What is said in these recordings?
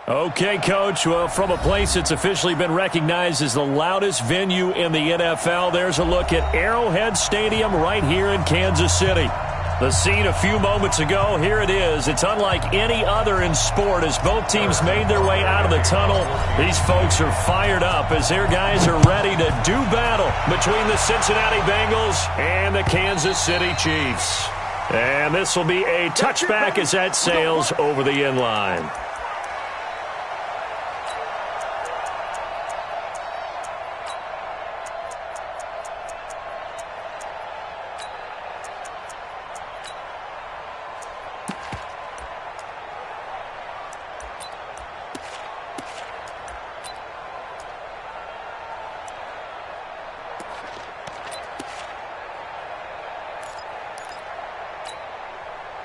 Okay, Coach. Well, from a place that's officially been recognized as the loudest venue in the NFL, there's a look at Arrowhead Stadium right here in Kansas City. The scene a few moments ago, here it is. It's unlike any other in sport as both teams made their way out of the tunnel. These folks are fired up as their guys are ready to do battle between the Cincinnati Bengals and the Kansas City Chiefs. And this will be a touchback as that sails over the end line.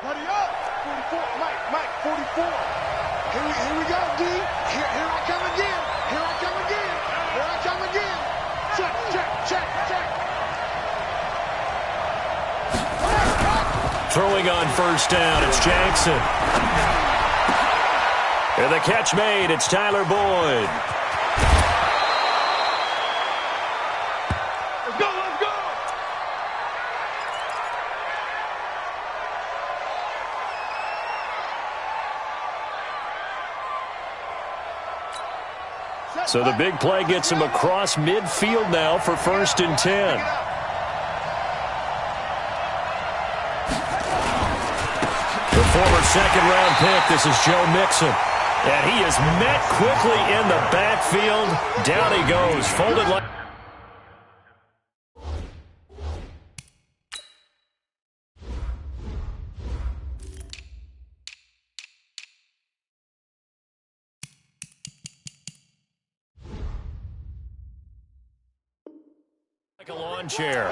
Ready up! 44, Mike, 44. Here we go, D. Here I come again. Here I come again. Here I come again. Check. Throwing on first down, it's Jackson. And the catch made, it's Tyler Boyd. Let's go! So the big play gets him across midfield now for 1st and 10. The former second-round pick, this is Joe Mixon. And he is met quickly in the backfield. Down he goes, folded like a lawn chair.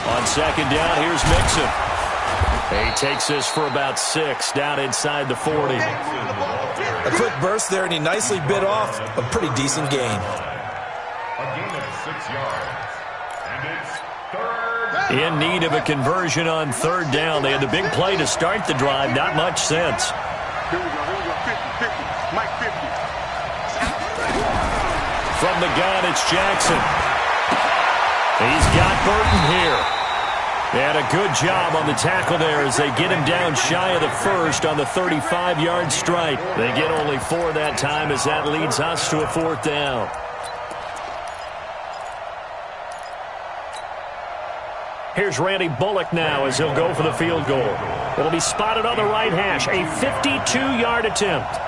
On second down, here's Mixon. He takes this for about 6 down inside the 40. A quick burst there, and he nicely bit off a pretty decent gain. A gain of 6 yards. And it's third. In need of a conversion on 3rd down. They had the big play to start the drive. Not much sense. Here we go. 50. Mike 50. From the gun, it's Jackson. He's got Burton here. And a good job on the tackle there as they get him down shy of the 1st on the 35-yard strike. They get only 4 that time as that leads us to a 4th down. Here's Randy Bullock now as he'll go for the field goal. It'll be spotted on the right hash, a 52-yard attempt.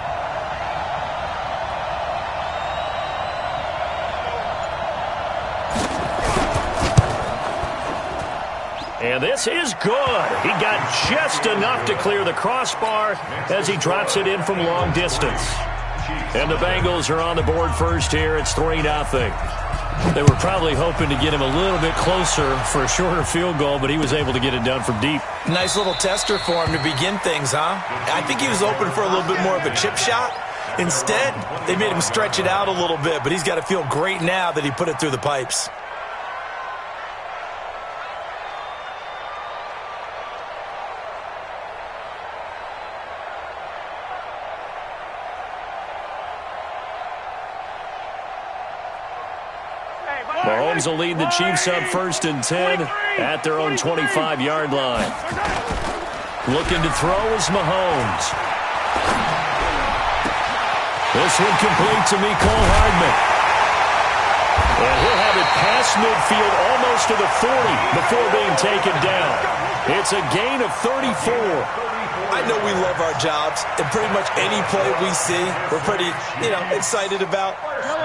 And this is good. He got just enough to clear the crossbar as he drops it in from long distance. And the Bengals are on the board first here. It's 3-0. They were probably hoping to get him a little bit closer for a shorter field goal, but he was able to get it done from deep. Nice little tester for him to begin things, huh? I think he was open for a little bit more of a chip shot. Instead, they made him stretch it out a little bit, but he's got to feel great now that he put it through the pipes. Mahomes will lead the Chiefs up 1st and 10 at their own 25-yard line. Looking to throw is Mahomes. This one complete to Mecole Hardman. And he'll have it past midfield almost to the 40 before being taken down. It's a gain of 34. I know we love our jobs, and pretty much any play we see, we're pretty, excited about.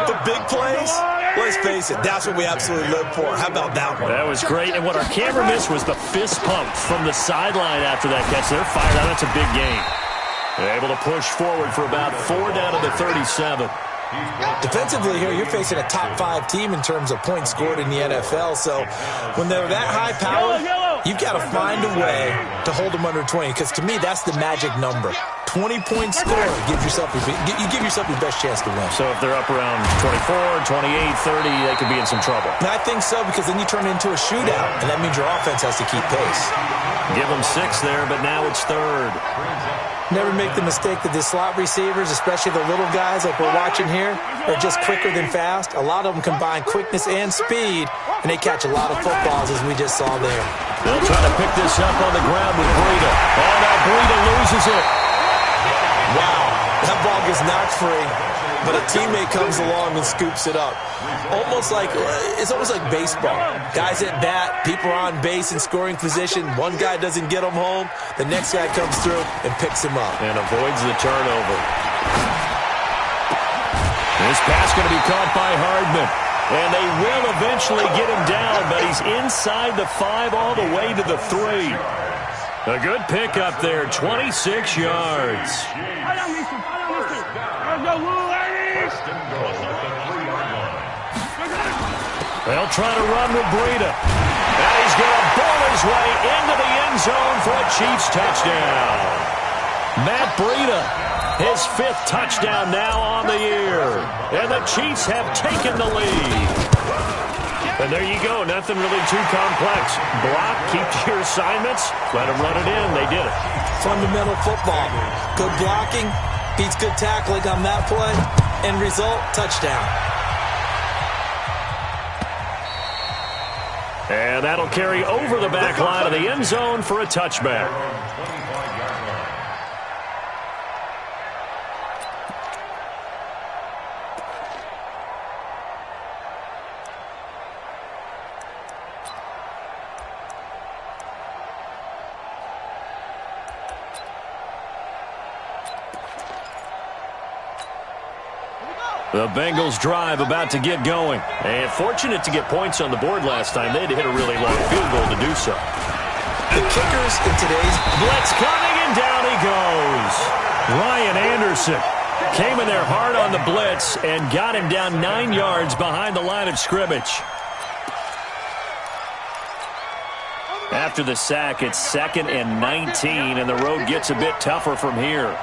The big plays, let's face it, that's what we absolutely live for. How about that one? That was great, and what our camera missed was the fist pump from the sideline after that catch. They're fired out. That's a big gain. They're able to push forward for about 4 down to the 37. Defensively here, you're facing a top 5 team in terms of points scored in the NFL, so when they're that high-powered, You've got to find a way to hold them under 20, because to me, that's the magic number. 20-point score, you give yourself your best chance to win. So if they're up around 24, 28, 30, they could be in some trouble. I think so, because then you turn it into a shootout, and that means your offense has to keep pace. Give them 6 there, but now it's 3rd. Never make the mistake that the slot receivers, especially the little guys like we're watching here, are just quicker than fast. A lot of them combine quickness and speed, and they catch a lot of footballs, as we just saw there. They'll try to pick this up on the ground with Breida. Oh, now Breida loses it. Wow, that ball gets knocked free, but a teammate comes along and scoops it up. It's almost like baseball. Guys at bat, people are on base in scoring position. One guy doesn't get them home. The next guy comes through and picks him up. And avoids the turnover. This pass going to be caught by Hardman. And they will eventually get him down, but he's inside the 5 all the way to the 3. A good pickup there, 26 yards. They'll try to run with Breida. And he's going to ball his way into the end zone for a Chiefs touchdown. Matt Breida, his 5th touchdown now on the year. And the Chiefs have taken the lead. And there you go. Nothing really too complex. Block, keep to your assignments, let them run it in. They did it. Fundamental football. Good blocking beats good tackling on that play. End result, touchdown. And that'll carry over the back line of the end zone for a touchback. The Bengals drive about to get going. And fortunate to get points on the board last time. They had to hit a really long field goal to do so. The kickers in today's blitz coming, and down he goes. Ryan Anderson came in there hard on the blitz and got him down 9 yards behind the line of scrimmage. After the sack, it's 2nd and 19, and the road gets a bit tougher from here.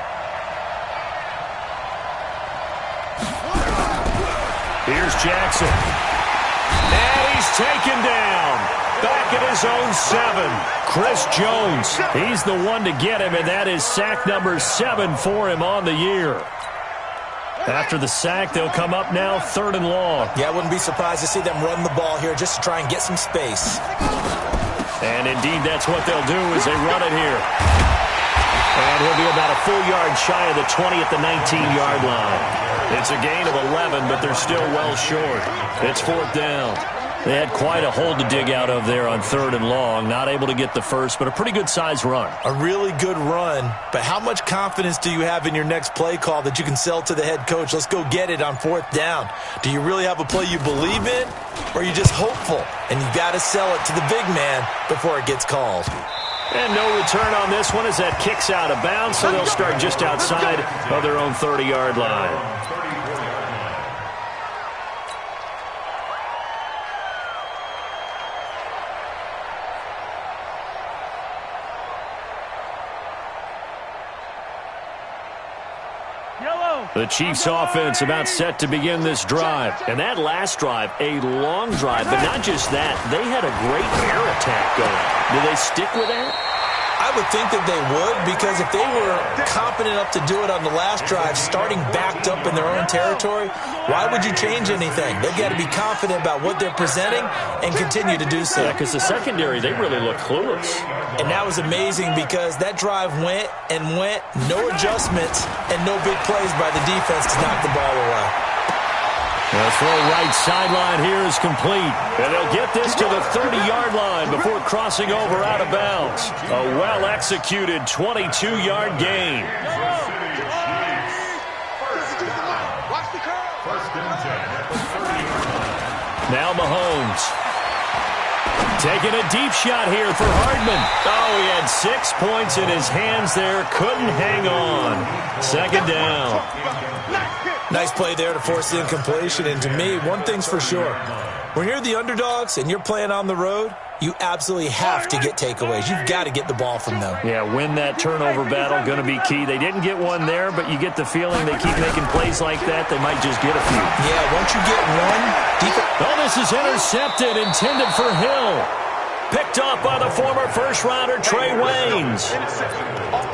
Here's Jackson. And he's taken down. Back at his own 7. Chris Jones. He's the one to get him, and that is sack number 7 for him on the year. After the sack, they'll come up now 3rd and long. Yeah, I wouldn't be surprised to see them run the ball here just to try and get some space. And indeed, that's what they'll do as they run it here. And he'll be about a full yard shy of the 20 at the 19-yard line. It's a gain of 11, but they're still well short. It's 4th down. They had quite a hole to dig out of there on 3rd and long. Not able to get the first, but a pretty good-sized run. A really good run, but how much confidence do you have in your next play call that you can sell to the head coach? Let's go get it on 4th down. Do you really have a play you believe in, or are you just hopeful? And you've got to sell it to the big man before it gets called. And no return on this one as that kicks out of bounds, so they'll start just outside of their own 30-yard line. The Chiefs offense about set to begin this drive. And that last drive, a long drive, but not just that. They had a great air attack going. Do they stick with that? I would think that they would, because if they were competent enough to do it on the last drive, starting backed up in their own territory, why would you change anything? They've got to be confident about what they're presenting and continue to do so. Yeah, because the secondary, they really look clueless. And that was amazing because that drive went and went, no adjustments, and no big plays by the defense to knock the ball away. The throw right sideline here is complete. And they'll get this to the 30-yard line before crossing over out of bounds. A well-executed 22-yard gain. Now Mahomes. Taking a deep shot here for Hardman. Oh, he had 6 points in his hands there. Couldn't hang on. 2nd down. Nice play there to force the incompletion. And to me, one thing's for sure. When you're the underdogs and you're playing on the road, you absolutely have to get takeaways. You've got to get the ball from them. Yeah, win that turnover battle, going to be key. They didn't get one there, but you get the feeling they keep making plays like that, they might just get a few. Yeah, once you get one, oh, this is intercepted, intended for Hill. Picked off by the former first-rounder Trey Waynes.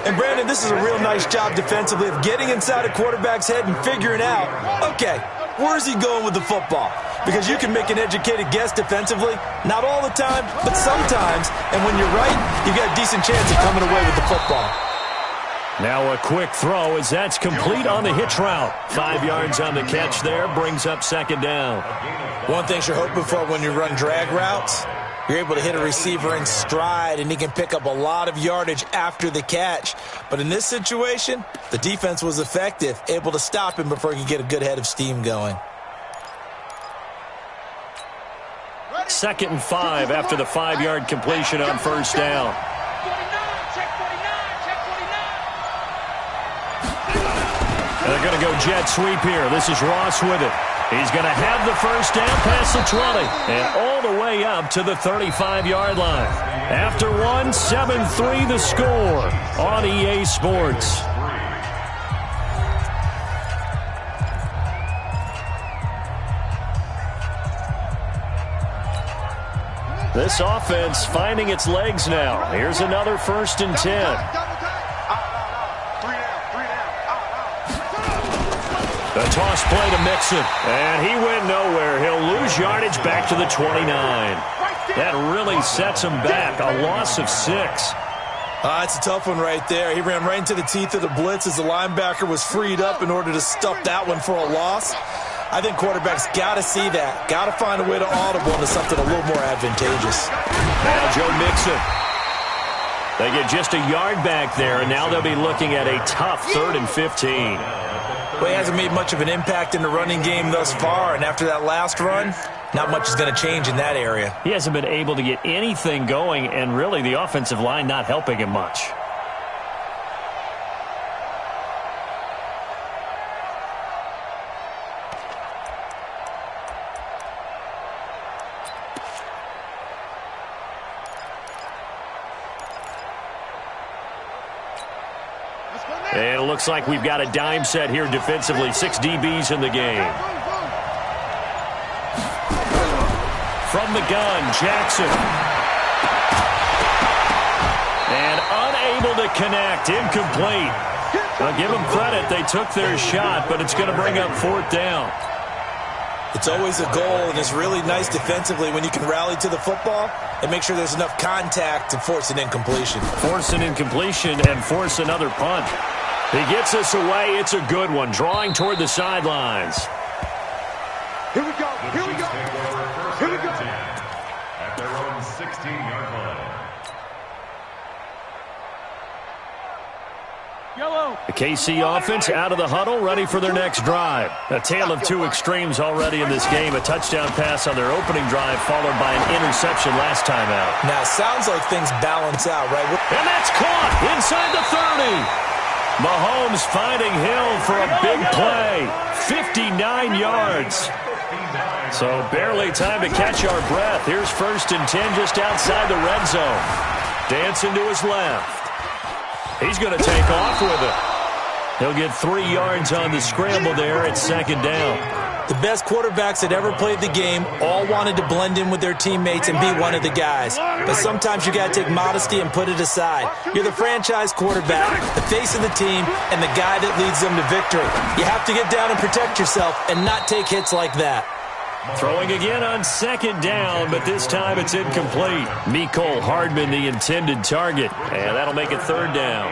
And, Brandon, this is a real nice job defensively of getting inside a quarterback's head and figuring out, okay, where's he going with the football? Because you can make an educated guess defensively, not all the time, but sometimes. And when you're right, you've got a decent chance of coming away with the football. Now a quick throw as that's complete on the hitch route. 5 yards on the catch there, brings up second down. One thing you're hoping for when you run drag routes, you're able to hit a receiver in stride, and he can pick up a lot of yardage after the catch. But in this situation, the defense was effective, able to stop him before he could get a good head of steam going. 2nd and 5 after the 5-yard completion on first down. And they're going to go jet sweep here. This is Ross with it. He's going to have the first down past the 20 and all the way up to the 35-yard line. After one, 7-3 the score on EA Sports. This offense finding its legs now. Here's another 1st and 10. The toss play to Mixon, and he went nowhere. He'll lose yardage back to the 29. That really sets him back, a loss of 6. It's a tough one right there. He ran right into the teeth of the blitz as the linebacker was freed up in order to stuff that one for a loss. I think quarterbacks got to see that, got to find a way to audible into something a little more advantageous. Now Joe Mixon. They get just a yard back there, and now they'll be looking at a tough 3rd and 15. Well, he hasn't made much of an impact in the running game thus far, and after that last run, not much is going to change in that area. He hasn't been able to get anything going, and really the offensive line not helping him much. And it looks like we've got a dime set here defensively. 6 DBs in the game. From the gun, Jackson. And unable to connect. Incomplete. I'll give them credit. They took their shot, but it's going to bring up 4th down. It's always a goal, and it's really nice defensively when you can rally to the football and make sure there's enough contact to force an incompletion. Force an incompletion and force another punt. He gets us away. It's a good one. Drawing toward the sidelines. Here we go. Here we go. Here we go. At their own 16-yard line. The KC offense out of the huddle, ready for their next drive. A tale of 2 extremes already in this game. A touchdown pass on their opening drive, followed by an interception last time out. Now, it sounds like things balance out, right? And that's caught inside the 30. Mahomes finding Hill for a big play. 59 yards. So barely time to catch our breath. Here's 1st and 10 just outside the red zone. Dancing to his left. He's going to take off with it. He'll get 3 yards on the scramble there at 2nd down. The best quarterbacks that ever played the game all wanted to blend in with their teammates and be one of the guys. But sometimes you got to take modesty and put it aside. You're the franchise quarterback, the face of the team, and the guy that leads them to victory. You have to get down and protect yourself and not take hits like that. Throwing again on 2nd down, but this time it's incomplete. Mecole Hardman, the intended target, and that'll make it 3rd down.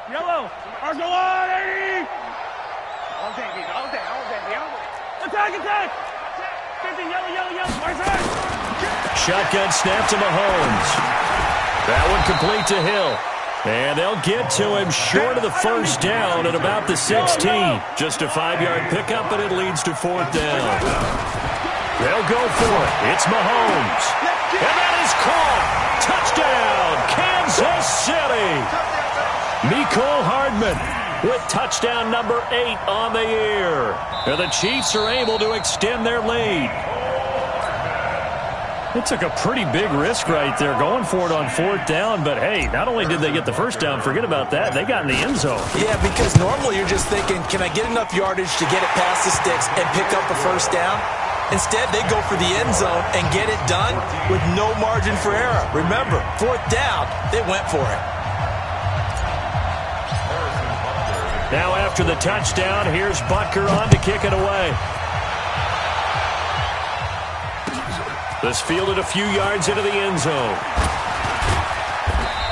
Yellow. Argelati. All day. Attack. 50, yellow. Shotgun snap to Mahomes. That one complete to Hill. And they'll get to him short of the 1st down at about the 16. Just a 5-yard pickup, but it leads to 4th down. They'll go for it. It's Mahomes. And that caught. Touchdown, Kansas City. Mecole Hardman with touchdown number 8 on the year. And the Chiefs are able to extend their lead. It took a pretty big risk right there going for it on 4th down. But, hey, not only did they get the first down, forget about that, they got in the end zone. Yeah, because normally you're just thinking, can I get enough yardage to get it past the sticks and pick up a first down? Instead, they go for the end zone and get it done with no margin for error. Remember, 4th down, they went for it. Now after the touchdown, here's Butker on to kick it away. This fielded a few yards into the end zone.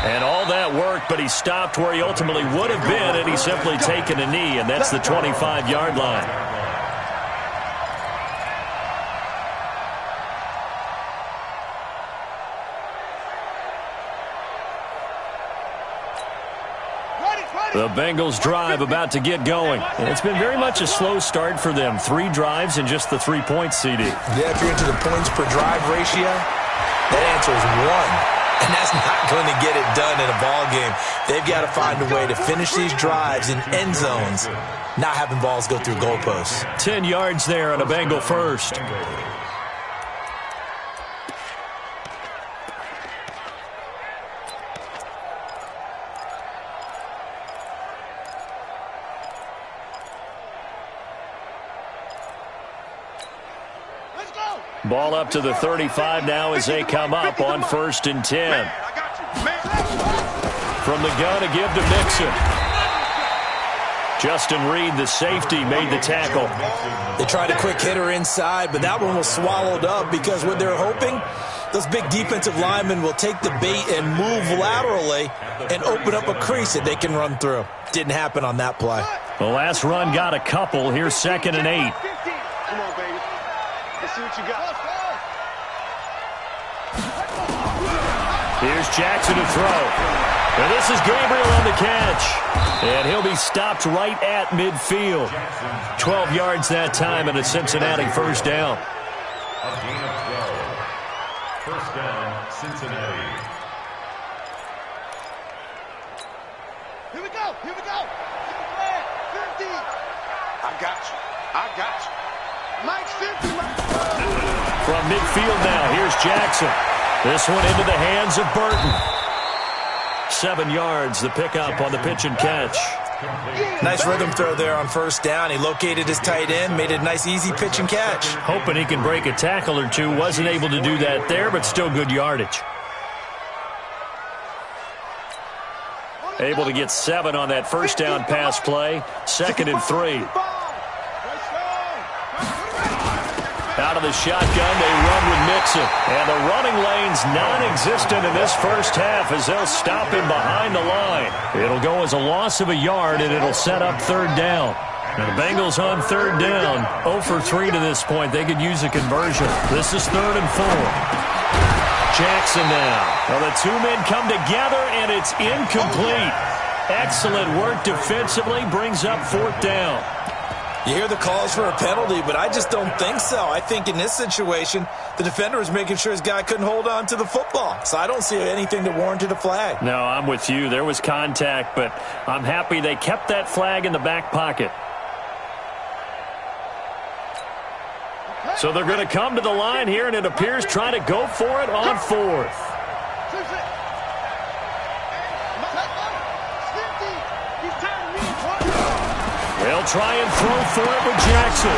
And all that worked, but he stopped where he ultimately would have been had he simply taken a knee, and that's the 25-yard line. The Bengals drive about to get going. And it's been very much a slow start for them. 3 drives and just the 3 points, CD. Yeah, if you're into the points per drive ratio, that answer is 1. And that's not going to get it done in a ball game. They've got to find a way to finish these drives in end zones, not having balls go through goalposts. 10 yards there on a Bengal first. Ball up to the 35 now as they come up on 1st and 10. From the gun, a give to Mixon. Justin Reed, the safety, made the tackle. They tried a quick hitter inside, but that one was swallowed up because what they're hoping, those big defensive linemen will take the bait and move laterally and open up a crease that they can run through. Didn't happen on that play. The last run got a couple. Here's 2nd and 8. Come on, baby. Let's see what you got. Here's Jackson to throw. And this is Gabriel on the catch. And he'll be stopped right at midfield. 12 yards that time and a Cincinnati first down. A gain of 12. First down, Cincinnati. Here we go. Here we go. 50. I got you. I got you. Mike's 50. From midfield now, here's Jackson. This one into the hands of Burton. 7 yards, the pickup on the pitch and catch. Nice rhythm throw there on 1st down. He located his tight end, made it a nice, easy pitch and catch. Hoping he can break a tackle or two. Wasn't able to do that there, but still good yardage. Able to get 7 on that first down pass play. 2nd and 3. Out of the shotgun, they run with Mixon. And the running lane's non-existent in this first half as they'll stop him behind the line. It'll go as a loss of a yard, and it'll set up 3rd down. And the Bengals on 3rd down, 0 for 3 to this point. They could use a conversion. This is 3rd and 4. Jackson now. Well, the 2 men come together, and it's incomplete. Excellent work defensively, brings up 4th down. You hear the calls for a penalty, but I just don't think so. I think in this situation, the defender was making sure his guy couldn't hold on to the football. So I don't see anything that warranted a flag. No, I'm with you. There was contact, but I'm happy they kept that flag in the back pocket. So they're going to come to the line here, and it appears trying to go for it on 4th. They'll try and throw for it with Jackson.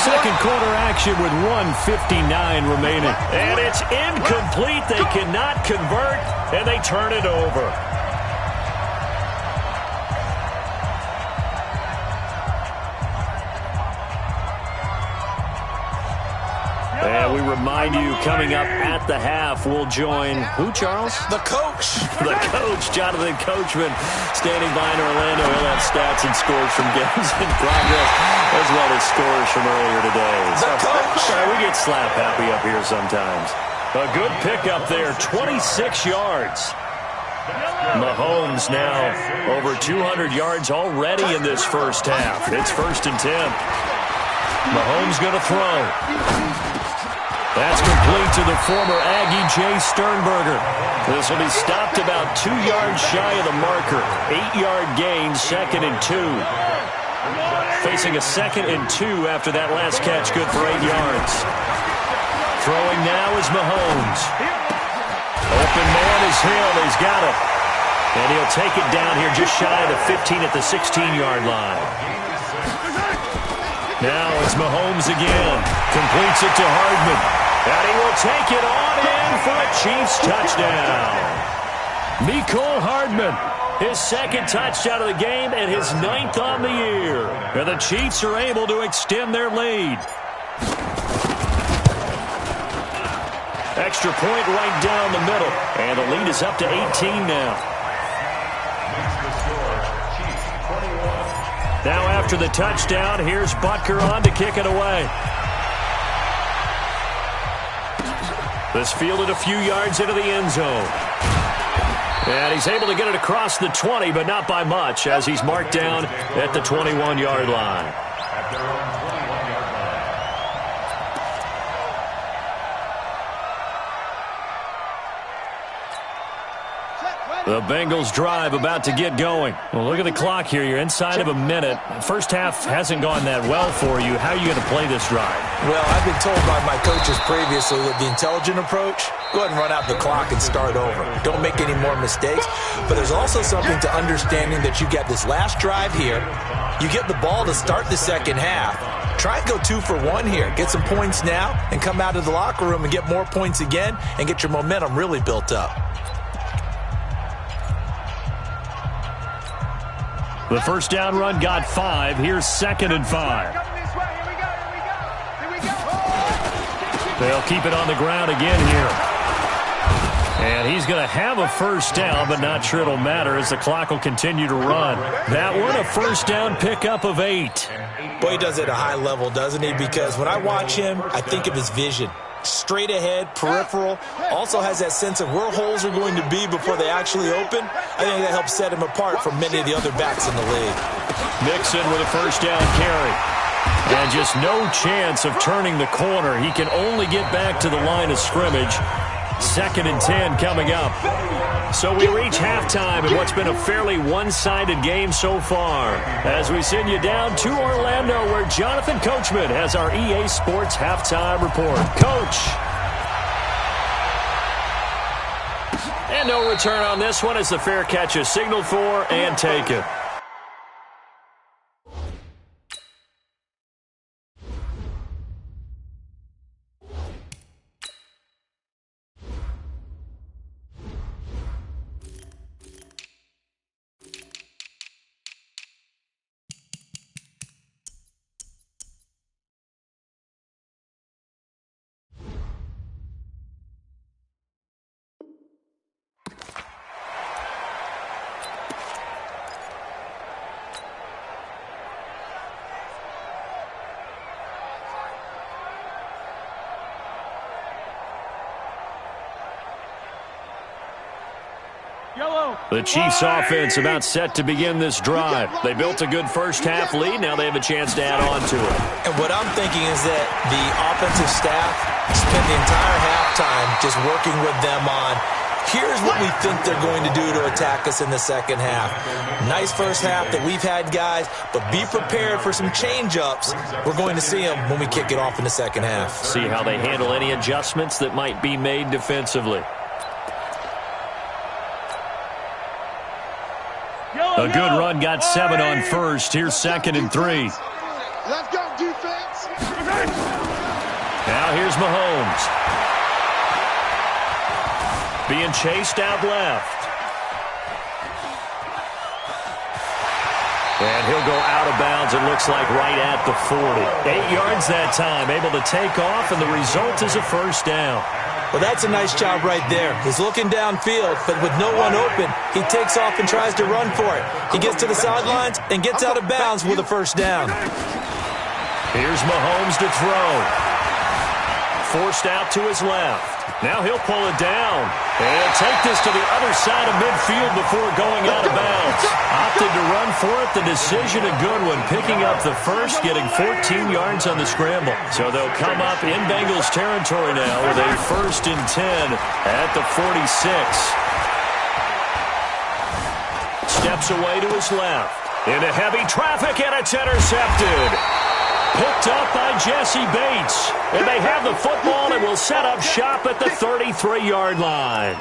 Second quarter action with 1:59 remaining. And it's incomplete. They cannot convert, and they turn it over. And we remind you, coming up at the half, we'll join who, Charles? The coach. The coach, Jonathan Coachman, standing by in Orlando. He'll have stats and scores from games in progress, as well as scores from earlier today. The coach. We get slap happy up here sometimes. A good pickup there, 26 yards. Mahomes now over 200 yards already in this first half. It's 1st and 10. Mahomes going to throw. That's complete to the former Aggie Jay Sternberger. This will be stopped about 2 yards shy of the marker. 8-yard gain, 2nd and 2. Facing a 2nd and 2 after that last catch, good for 8 yards. Throwing now is Mahomes. Open man is Hill. He's got it. And he'll take it down here just shy of the 15 at the 16-yard line. Now it's Mahomes again. Completes it to Hardman. And he will take it on in for a Chiefs touchdown. Mecole Hardman, his 2nd touchdown of the game and his 9th on the year. And the Chiefs are able to extend their lead. Extra point right down the middle. And the lead is up to 18 now. Now after the touchdown, here's Butker on to kick it away. This fielded a few yards into the end zone. And he's able to get it across the 20, but not by much, as he's marked down at the 21-yard line. The Bengals drive about to get going. Well, look at the clock here. You're inside of a minute. First half hasn't gone that well for you. How are you going to play this drive? Well, I've been told by my coaches previously that the intelligent approach, go ahead and run out the clock and start over. Don't make any more mistakes. But there's also something to understanding that you get this last drive here. You get the ball to start the second half. Try and go 2 for 1 here. Get some points now and come out of the locker room and get more points again and get your momentum really built up. The first down run got 5. Here's 2nd and 5. They'll keep it on the ground again here. And he's going to have a first down, but not sure it'll matter as the clock will continue to run. That one, a first down pickup of 8. Boy, he does it at a high level, doesn't he? Because when I watch him, I think of his vision. Straight ahead, peripheral, also has that sense of where holes are going to be before they actually open. I think that helps set him apart from many of the other backs in the league. Mixon with a first down carry. And just no chance of turning the corner. He can only get back to the line of scrimmage. 2nd and 10 coming up. So we reach halftime in what's been a fairly one-sided game so far. As we send you down to Orlando, where Jonathan Coachman has our EA Sports halftime report. Coach. And no return on this one as the fair catch is signaled for and taken. The Chiefs offense about set to begin this drive. They built a good first half lead. Now they have a chance to add on to it. And what I'm thinking is that the offensive staff spent the entire halftime just working with them on, here's what we think they're going to do to attack us in the second half. Nice first half that we've had, guys, but be prepared for some change-ups. We're going to see them when we kick it off in the second half. See how they handle any adjustments that might be made defensively. A good run got 7 on first. Here's 2nd and 3. Let's go, defense. Now here's Mahomes. Being chased out left. And he'll go out of bounds, it looks like, right at the 40. 8 yards that time, able to take off, and the result is a first down. Well, that's a nice job right there. He's looking downfield, but with no one open, he takes off and tries to run for it. He gets to the sidelines and gets out of bounds with a first down. Here's Mahomes to throw. Forced out to his left. Now he'll pull it down. And take this to the other side of midfield before going out of bounds. Opted to run for it. The decision a good one. Picking up the first, getting 14 yards on the scramble. So they'll come up in Bengals territory now with a 1st and 10 at the 46. Steps away to his left. Into heavy traffic, and it's intercepted. Picked up by Jesse Bates. And they have the football and will set up shop at the 33-yard line.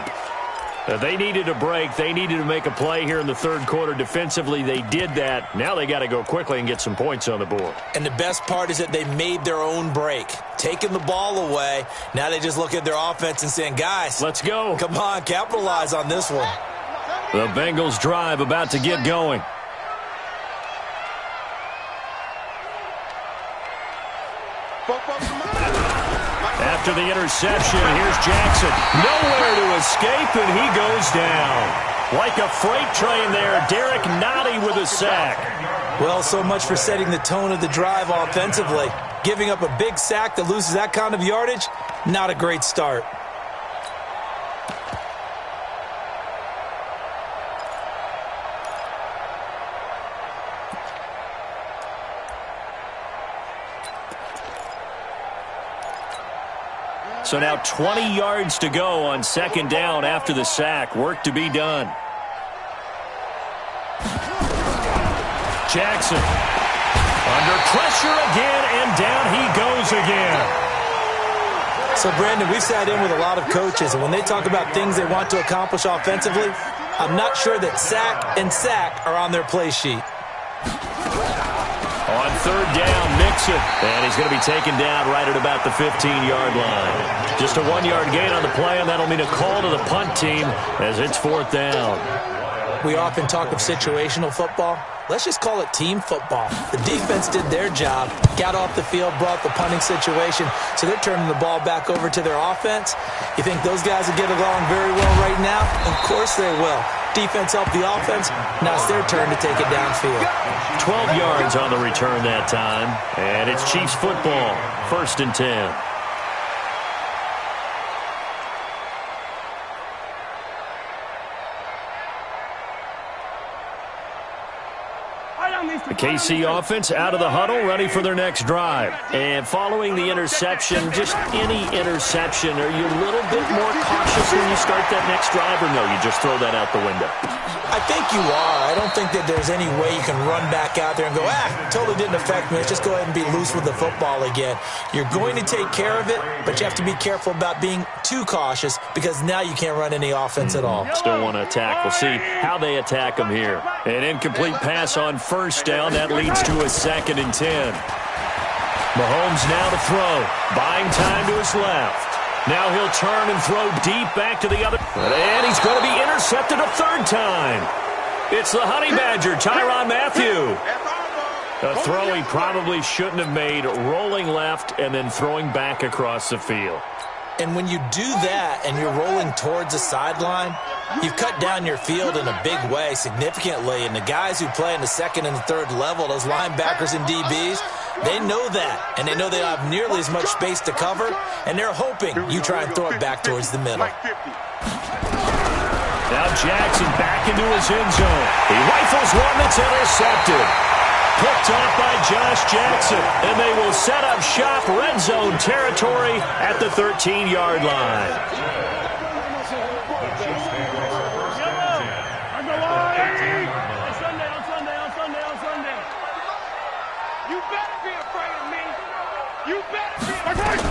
They needed a break. They needed to make a play here in the third quarter. Defensively, they did that. Now they got to go quickly and get some points on the board. And the best part is that they made their own break. Taking the ball away. Now they just look at their offense and saying, guys, let's go. Come on, capitalize on this one. The Bengals drive about to get going. After the interception, here's Jackson. Nowhere to escape, and he goes down. Like a freight train there, Derek Nottie with a sack. Well, so much for setting the tone of the drive offensively. Giving up a big sack that loses that kind of yardage, not a great start. So now 20 yards to go on 2nd down after the sack. Work to be done. Jackson under pressure again, and down he goes again. So, Brandon, we've sat in with a lot of coaches, and when they talk about things they want to accomplish offensively, I'm not sure that sack and sack are on their play sheet. On 3rd down, Mixon. And he's going to be taken down right at about the 15-yard line. Just a 1-yard gain on the play, and that'll mean a call to the punt team as it's 4th down. We often talk of situational football. Let's just call it team football. The defense did their job, got off the field, brought the punting situation, so they're turning the ball back over to their offense. You think those guys will get along very well right now? Of course they will. Defense helped the offense. Now it's their turn to take it downfield. 12 yards on the return that time. And it's Chiefs football. 1st and 10. The KC offense out of the huddle, ready for their next drive. And following the interception, just any interception, are you a little bit more cautious when you start that next drive, or no, you just throw that out the window? I think you are. I don't think that there's any way you can run back out there and go, totally didn't affect me. Let's just go ahead and be loose with the football again. You're going to take care of it, but you have to be careful about being too cautious because now you can't run any offense at all. Still want to attack. We'll see how they attack them here. An incomplete pass on 1st down. That leads to a 2nd and 10. Mahomes now to throw. Buying time to his left. Now he'll turn and throw deep back to the other. And he's going to be intercepted a 3rd time. It's the Honey Badger, Tyrann Mathieu. A throw he probably shouldn't have made, rolling left and then throwing back across the field. And when you do that and you're rolling towards the sideline, you've cut down your field in a big way, significantly. And the guys who play in the 2nd and 3rd level, those linebackers and DBs, they know that. And they know they don't have nearly as much space to cover. And they're hoping you try and throw it back towards the middle. Now Jackson back into his end zone. He rifles one that's intercepted. Picked off by Josh Jackson, and they will set up shop, red zone territory at the 13-yard line. You better be afraid of me. You better be afraid.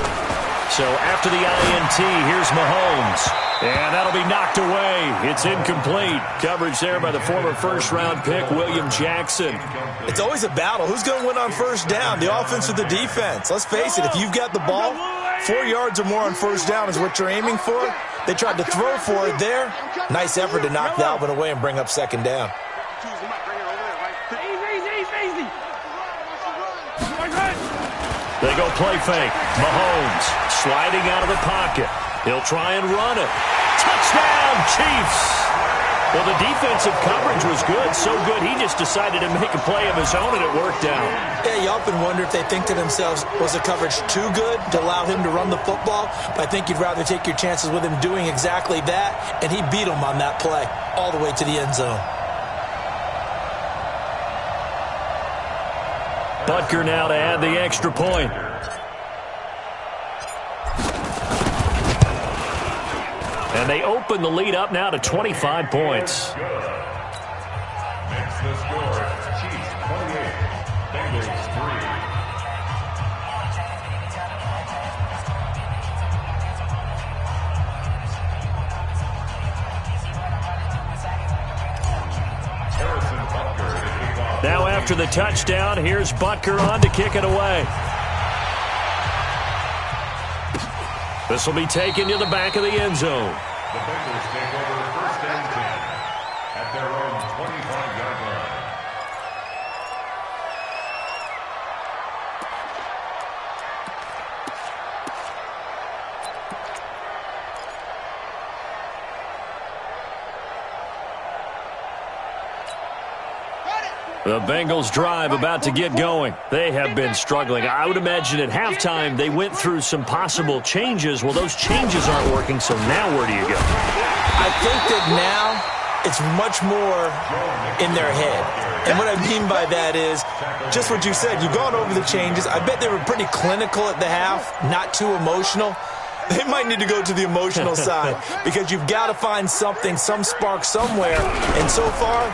So after the INT, here's Mahomes. And that'll be knocked away. It's incomplete. Coverage there by the former first-round pick, William Jackson. It's always a battle. Who's going to win on 1st down, the offense or the defense? Let's face it, if you've got the ball, 4 yards or more on 1st down is what you're aiming for. They tried to throw for it there. Nice effort to knock that one away and bring up 2nd down. They go play fake. Mahomes sliding out of the pocket. He'll try and run it. Touchdown, Chiefs! Well, the defensive coverage was good, so good he just decided to make a play of his own, and it worked out. Yeah, you often wonder if they think to themselves, was the coverage too good to allow him to run the football? But I think you'd rather take your chances with him doing exactly that, and he beat him on that play all the way to the end zone. Butker now to add the extra point. And they open the lead up now to 25 points. Makes the score Chiefs 28, Bengals 3. Now after the touchdown, here's Butker on to kick it away. This will be taken to the back of the end zone. The Bengals take over first and 10 at their own 25-yard line. The Bengals drive about to get going. They have been struggling. I would imagine at halftime they went through some possible changes. Well, those changes aren't working, so now where do you go? I think that now it's much more in their head. And what I mean by that is just what you said. You've gone over the changes. I bet they were pretty clinical at the half, not too emotional. They might need to go to the emotional side because you've got to find something, some spark somewhere. And so far,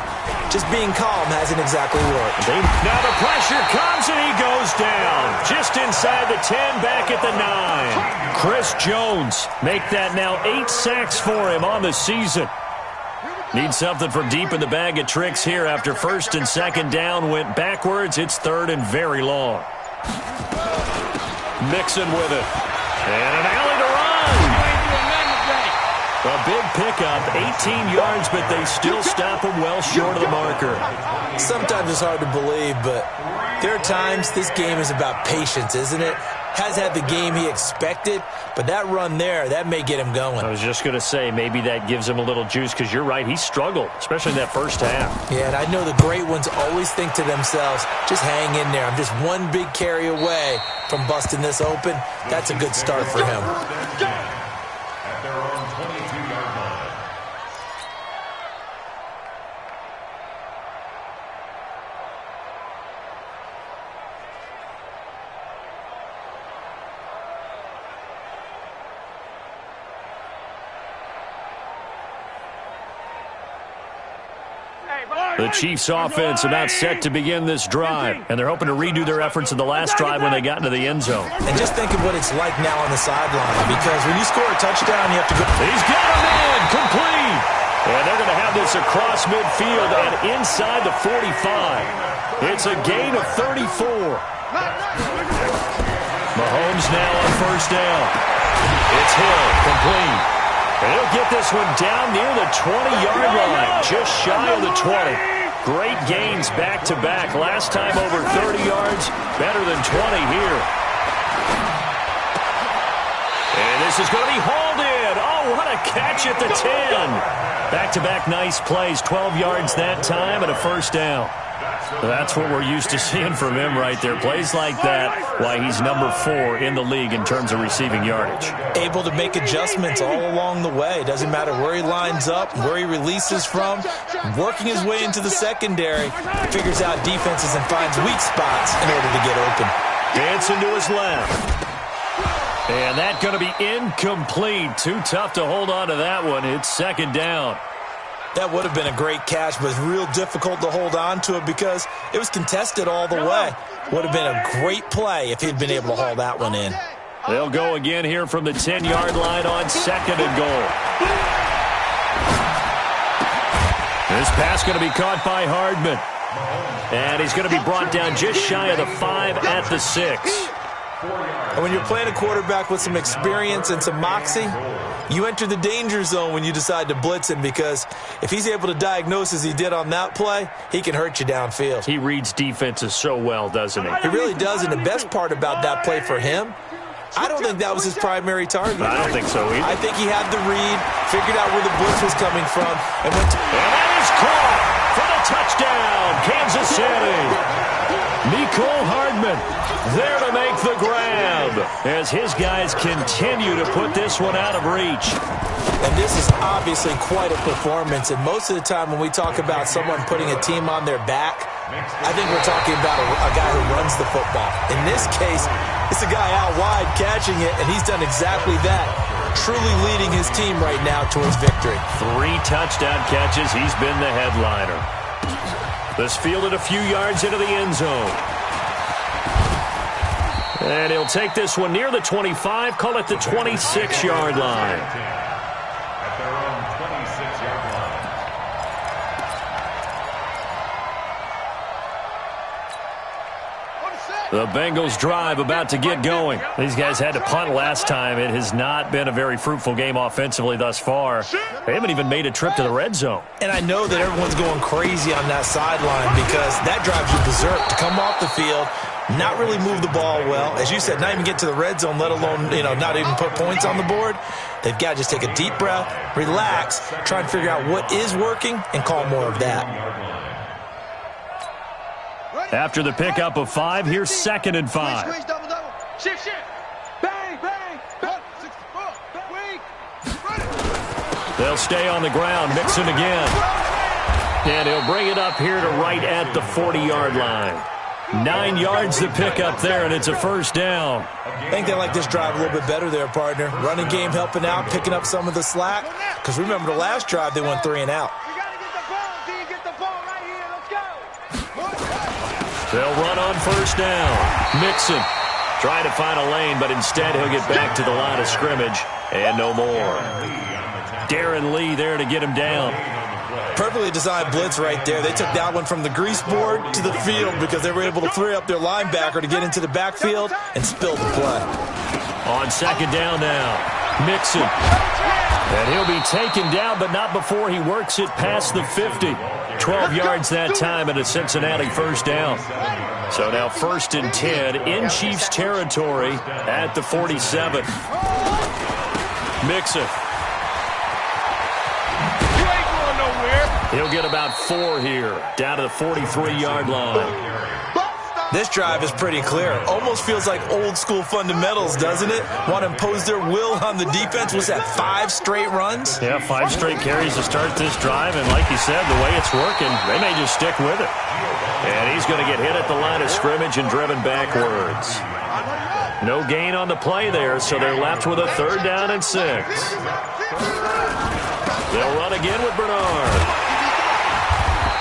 just being calm hasn't exactly worked. Now the pressure comes and he goes down. Just inside the 10, back at the 9. Chris Jones make that now 8 sacks for him on the season. Needs something from deep in the bag of tricks here after first and second down went backwards. It's third and very long. Mixon with it. And an alley to run. A big pickup, 18 yards, but they still stop him well short of the marker. Sometimes it's hard to believe, but there are times this game is about patience, isn't it? Has had the game he expected, but that run there, that may get him going. I was just going to say, maybe that gives him a little juice, because you're right, he struggled, especially in that first half. Yeah, and I know the great ones always think to themselves, just hang in there. I'm just one big carry away from busting this open. That's a good start for him. At their own 22-yard line. The Chiefs' offense about set to begin this drive, and they're hoping to redo their efforts in the last drive when they got into the end zone. And just think of what it's like now on the sideline, because when you score a touchdown, you have to go. He's got him in, complete. And they're going to have this across midfield and inside the 45. It's a gain of 34. Mahomes now on first down. It's Hill, complete. And he'll get this one down near the 20-yard line, just shy of the 20. Great gains back-to-back. Last time over 30 yards, better than 20 here. And this is going to be hauled in. Oh, what a catch at the 10. Back-to-back nice plays, 12 yards that time and a first down. That's what we're used to seeing from him right there. Plays like that, why he's number 4 in the league in terms of receiving yardage. Able to make adjustments all along the way. Doesn't matter where he lines up, where he releases from. Working his way into the secondary, figures out defenses and finds weak spots in order to get open. Dancing to his left. And that's going to be incomplete. Too tough to hold on to that one. It's second down. That would have been a great catch, but real difficult to hold on to it because it was contested all the way. Would have been a great play if he'd been able to haul that one in. They'll go again here from the 10-yard line on second and goal. This pass going to be caught by Hardman. And he's going to be brought down just shy of the 5 at the 6. And when you're playing a quarterback with some experience and some moxie, you enter the danger zone when you decide to blitz him, because if he's able to diagnose as he did on that play, he can hurt you downfield. He reads defenses so well, doesn't he? He really does, and the best part about that play for him, I don't think that was his primary target. I don't think so either. I think he had the read, figured out where the blitz was coming from, and went to... And that is caught for the touchdown, Kansas City. Nicole Hardman there to make the grab as his guys continue to put this one out of reach. And this is obviously quite a performance, and most of the time when we talk about someone putting a team on their back, I think we're talking about a guy who runs the football. In this case, it's a guy out wide catching it, and he's done exactly that, truly leading his team right now towards victory. 3 touchdown catches. He's been the headliner. This fielded a few yards into the end zone. And he'll take this one near the 25, call it the 26-yard line. At their own 26-yard line. The Bengals drive about to get going. These guys had to punt last time. It has not been a very fruitful game offensively thus far. They haven't even made a trip to the red zone. And I know that everyone's going crazy on that sideline because that drives you berserk to come off the field, not really move the ball well. As you said, not even get to the red zone, let alone, not even put points on the board. They've got to just take a deep breath, relax, try and figure out what is working, and call more of that. After the pickup of 5, here's 2nd and 5. Shift. Bang, bang. They'll stay on the ground. Mixon again. And he'll bring it up here to right at the 40-yard line. 9 yards to pick up there, and it's a first down. I think they like this drive a little bit better there, partner. Running game helping out, picking up some of the slack. Because remember the last drive, they went 3 and out. They'll run on first down. Mixon trying to find a lane, but instead he'll get back to the line of scrimmage and no more. Darren Lee there to get him down. Perfectly designed blitz right there. They took that one from the grease board to the field because they were able to free up their linebacker to get into the backfield and spill the play. On 2nd down now, Mixon. And he'll be taken down, but not before he works it past the 50. 12 yards that time and a Cincinnati first down. So now 1st and 10 in Chiefs territory at the 47. Mixon. You ain't going nowhere. He'll get about 4 here, down to the 43-yard line. This drive is pretty clear. Almost feels like old school fundamentals, doesn't it? Want to impose their will on the defense. Was that 5 straight runs? Yeah, 5 straight carries to start this drive. And like you said, the way it's working, they may just stick with it. And he's going to get hit at the line of scrimmage and driven backwards. No gain on the play there, so they're left with a 3rd down and 6. They'll run again with Bernard.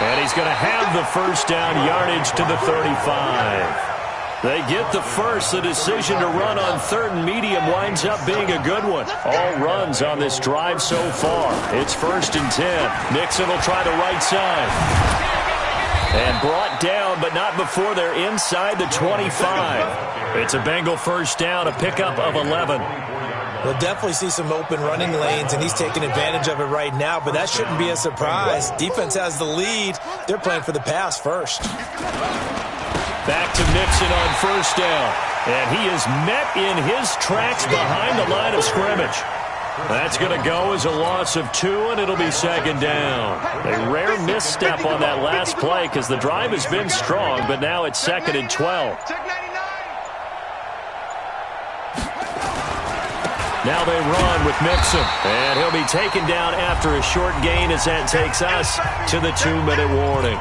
And he's going to have the first down, yardage to the 35. They get the first. The decision to run on 3rd and medium winds up being a good one. All runs on this drive so far. It's 1st and 10. Mixon will try the right side. And brought down, but not before they're inside the 25. It's a Bengal first down, a pickup of 11. We'll definitely see some open running lanes, and he's taking advantage of it right now, but that shouldn't be a surprise. Defense has the lead. They're playing for the pass first. Back to Mixon on first down, and he is met in his tracks behind the line of scrimmage. That's going to go as a loss of 2, and it'll be 2nd down. A rare misstep on that last play because the drive has been strong, but now it's 2nd and 12. Now they run with Mixon, and he'll be taken down after a short gain as that takes us to the 2-minute warning.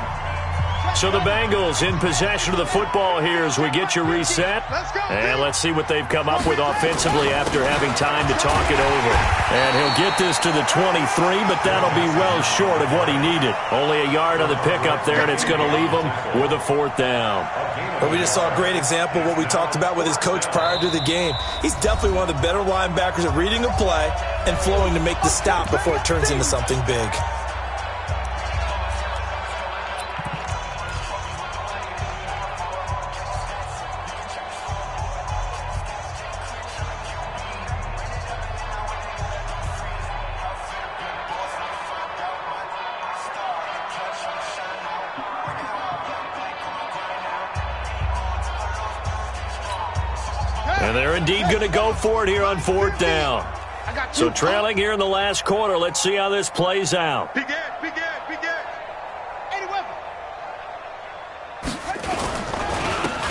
So the Bengals in possession of the football here as we get you reset. And let's see what they've come up with offensively after having time to talk it over. And he'll get this to the 23, but that'll be well short of what he needed. Only a yard on the pickup there, and it's going to leave him with a 4th down. Well, we just saw a great example of what we talked about with his coach prior to the game. He's definitely one of the better linebackers at reading a play and flowing to make the stop before it turns into something big. And they're indeed going to go for it here on 4th down. So trailing here in the last quarter. Let's see how this plays out. Big Ed, Big Ed, Big Ed. Eddie Weber.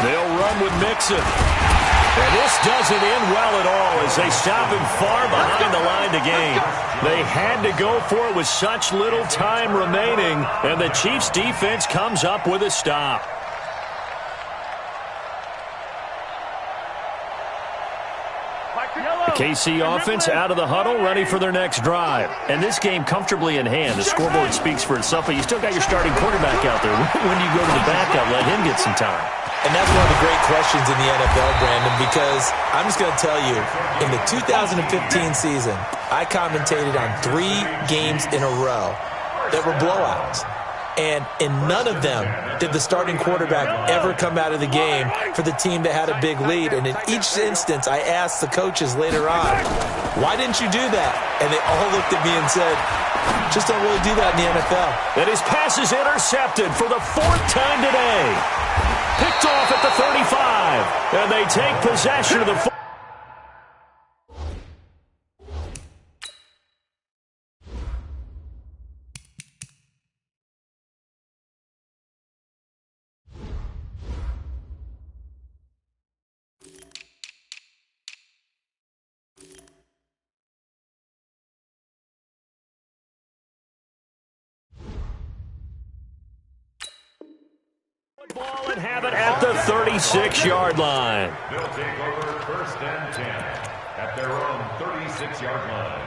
They'll run with Mixon. And this doesn't end well at all as they stop him far behind the line to gain. They had to go for it with such little time remaining, and the Chiefs' defense comes up with a stop. The KC offense out of the huddle, ready for their next drive. And this game comfortably in hand. The scoreboard speaks for itself, but you still got your starting quarterback out there. When do you go to the backup, let him get some time? And that's one of the great questions in the NFL, Brandon, because I'm just going to tell you, in the 2015 season, I commentated on 3 games in a row that were blowouts. And in none of them did the starting quarterback ever come out of the game for the team that had a big lead. And in each instance, I asked the coaches later on, why didn't you do that? And they all looked at me and said, just don't really do that in the NFL. And his pass is intercepted for the 4th time today. Picked off at the 35. And they take possession of the ball and have it at the 36-yard line. They'll take over 1st and 10 at their own 36-yard line.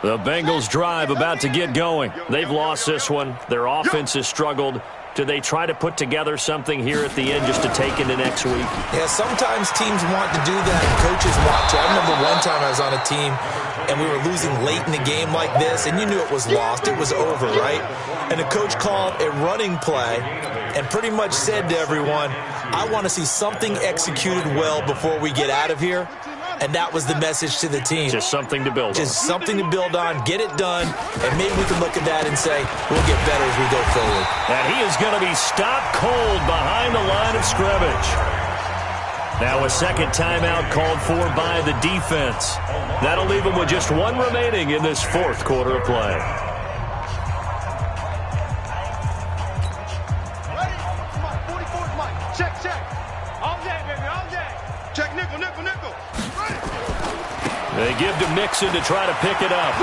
The Bengals drive about to get going. They've lost this one. Their offense has struggled. Do they try to put together something here at the end just to take into next week? Yeah, sometimes teams want to do that and coaches want to. I remember one time I was on a team and we were losing late in the game like this, and you knew it was lost. It was over, right? And the coach called a running play and pretty much said to everyone, I want to see something executed well before we get out of here. And that was the message to the team. Just something to build on. Just something to build on, get it done, and maybe we can look at that and say, we'll get better as we go forward. And he is going to be stopped cold behind the line of scrimmage. Now a second timeout called for by the defense. That'll leave him with just 1 remaining in this 4th quarter of play. Ready? Come on, 44's Mike. Check, check. All day, baby, all day. Check, nickel, nickel, nickel. Ready? They give to Mixon to try to pick it up.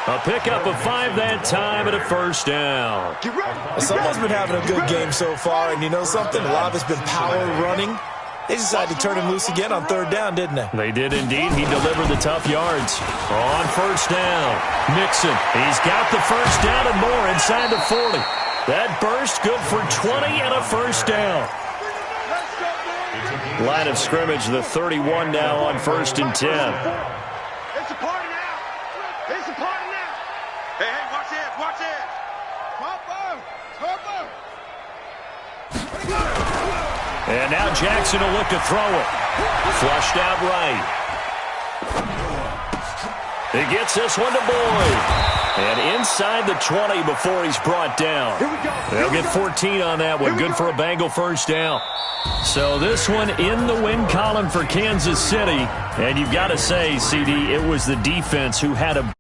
A pickup of 5 that time and a 1st down. Get ready. Someone's been having a good game so far, and you know something? A lot of it's been power running. They decided to turn him loose again on 3rd down, didn't they? They did indeed. He delivered the tough yards. On 1st down, Mixon. He's got the 1st down and more inside the 40. That burst good for 20 and a 1st down. Line of scrimmage, the 31 now on 1st and 10. It's a party now. It's a party now. Hey, hey, watch it, watch it. Pop And now Jackson will look to throw it. Flushed out right. He gets this one to Boyd. And inside the 20 before he's brought down. They'll get 14 on that one. Good for a Bengal 1st down. So this one in the win column for Kansas City. And you've got to say, CD, it was the defense who had a